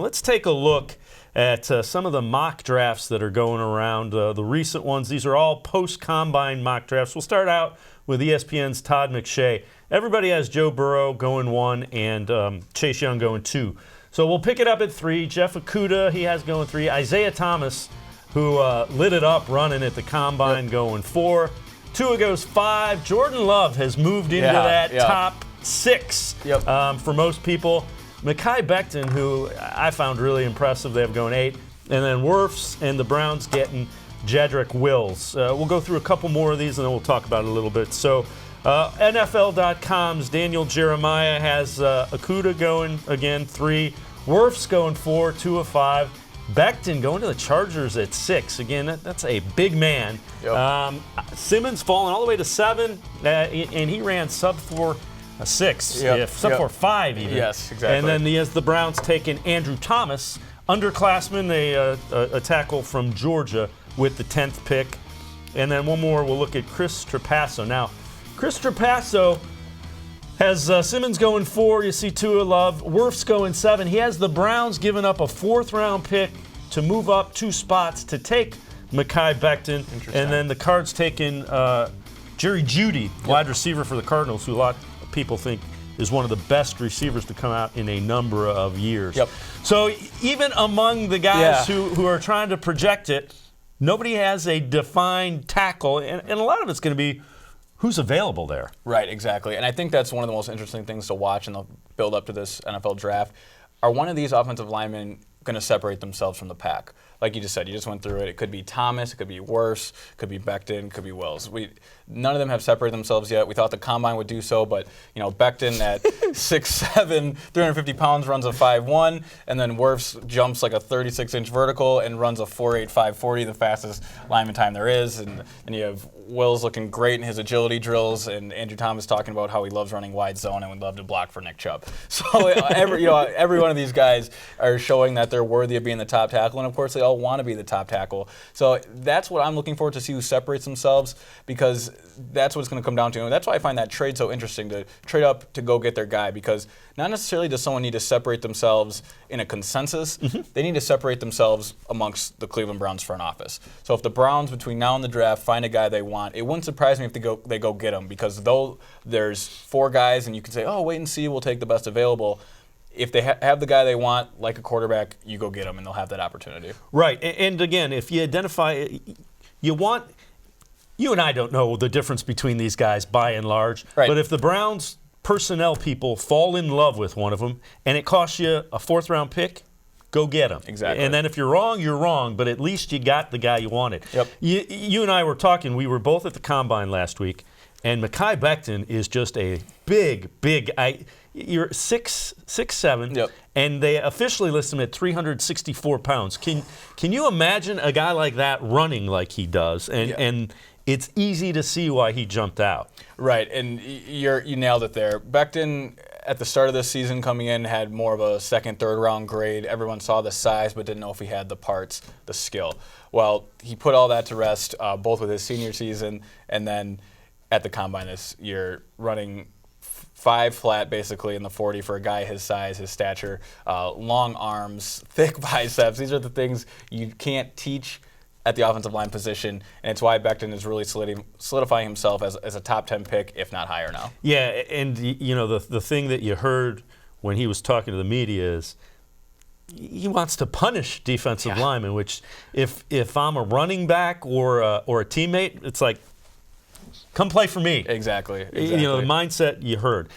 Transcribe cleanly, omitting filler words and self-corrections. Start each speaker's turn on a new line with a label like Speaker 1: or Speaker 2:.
Speaker 1: Let's take a look at some of the mock drafts that are going around, the recent ones. These are all post-combine mock drafts. We'll start out with ESPN's Todd McShay. Everybody has Joe Burrow going 1 and Chase Young going 2. So we'll pick it up at 3. Jeff Okudah, he has going 3. Isaiah Thomas, who lit it up running at the combine, going 4. Tua goes 5. Jordan Love has moved into that top 6 for most people. Mekhi Becton, who I found really impressive, they have going 8. And then Wirfs and the Browns getting Jedrick Wills. We'll go through a couple more of these and then we'll talk about it a little bit. So NFL.com's Daniel Jeremiah has Okudah going again 3. Wirfs going 4, Tua 5. Becton going to the Chargers at 6. Again, that's a big man. Simmons falling all the way to 7, and he ran sub-4. 6, sub-4 5 even.
Speaker 2: Yes, exactly.
Speaker 1: And then the Browns taking Andrew Thomas, underclassman, a tackle from Georgia with the 10th pick. And then one more, we'll look at Chris Trapasso. Now, Chris Trapasso has Simmons going 4. You see Tua Love. Wirfs going 7. He has the Browns giving up a 4th-round pick to move up 2 spots to take Mekhi Becton. And then the Cards taking Jerry Jeudy, wide receiver for the Cardinals, who a lot of people think is one of the best receivers to come out in a number of years. So even among the guys who are trying to project it, nobody has a defined tackle, and a lot of it's going to be who's available there.
Speaker 2: Right, exactly. And I think that's one of the most interesting things to watch in the build up to this NFL draft. Are one of these offensive linemen going to separate themselves from the pack? Like you just said, you just went through it. It could be Thomas, it could be Wirfs, it could be Becton, it could be Wills. None of them have separated themselves yet. We thought the combine would do so, but Becton at 6'7", 350 pounds runs a 5'1", and then Wirfs jumps like a 36-inch vertical and runs a 4'8", 5'40", the fastest lineman time there is. And you have Wills looking great in his agility drills, and Andrew Thomas talking about how he loves running wide zone and would love to block for Nick Chubb. So every one of these guys are showing that they're worthy of being the top tackle, and of course they all want to be the top tackle. So that's what I'm looking for, to see who separates themselves, because that's what it's going to come down to. And that's why I find that trade so interesting, to trade up to go get their guy, because not necessarily does someone need to separate themselves in a consensus. They need to separate themselves amongst the Cleveland Browns front office. So if the Browns, between now and the draft, find a guy they want, it wouldn't surprise me if they go get him, because though there's 4 guys and you can say, oh, wait and see, we'll take the best available. If they have the guy they want, like a quarterback, you go get them, and they'll have that opportunity.
Speaker 1: Right. And again, if you identify, you and I don't know the difference between these guys by and large.
Speaker 2: Right.
Speaker 1: But if the Browns personnel people fall in love with one of them, and it costs you a 4th-round pick, go get them.
Speaker 2: Exactly.
Speaker 1: And then if you're wrong, but at least you got the guy you wanted. You and I were talking, we were both at the Combine last week, and Mekhi Becton is just a big you're 6'7", and they officially list him at 364 pounds. Can you imagine a guy like that running like he does? And it's easy to see why he jumped out.
Speaker 2: Right, and you nailed it there. Becton, at the start of this season coming in, had more of a 2nd, 3rd round grade. Everyone saw the size but didn't know if he had the parts, the skill. Well, he put all that to rest, both with his senior season and then at the Combine this year, running 5 flat basically in the 40 for a guy his size, his stature, long arms, thick biceps. These are the things you can't teach at the offensive line position, and it's why Becton is really solidifying himself as a top 10 pick, if not higher now.
Speaker 1: Yeah, and the thing that you heard when he was talking to the media is he wants to punish defensive linemen, which if I'm a running back or a teammate, it's like, come play for me.
Speaker 2: Exactly.
Speaker 1: The mindset you heard.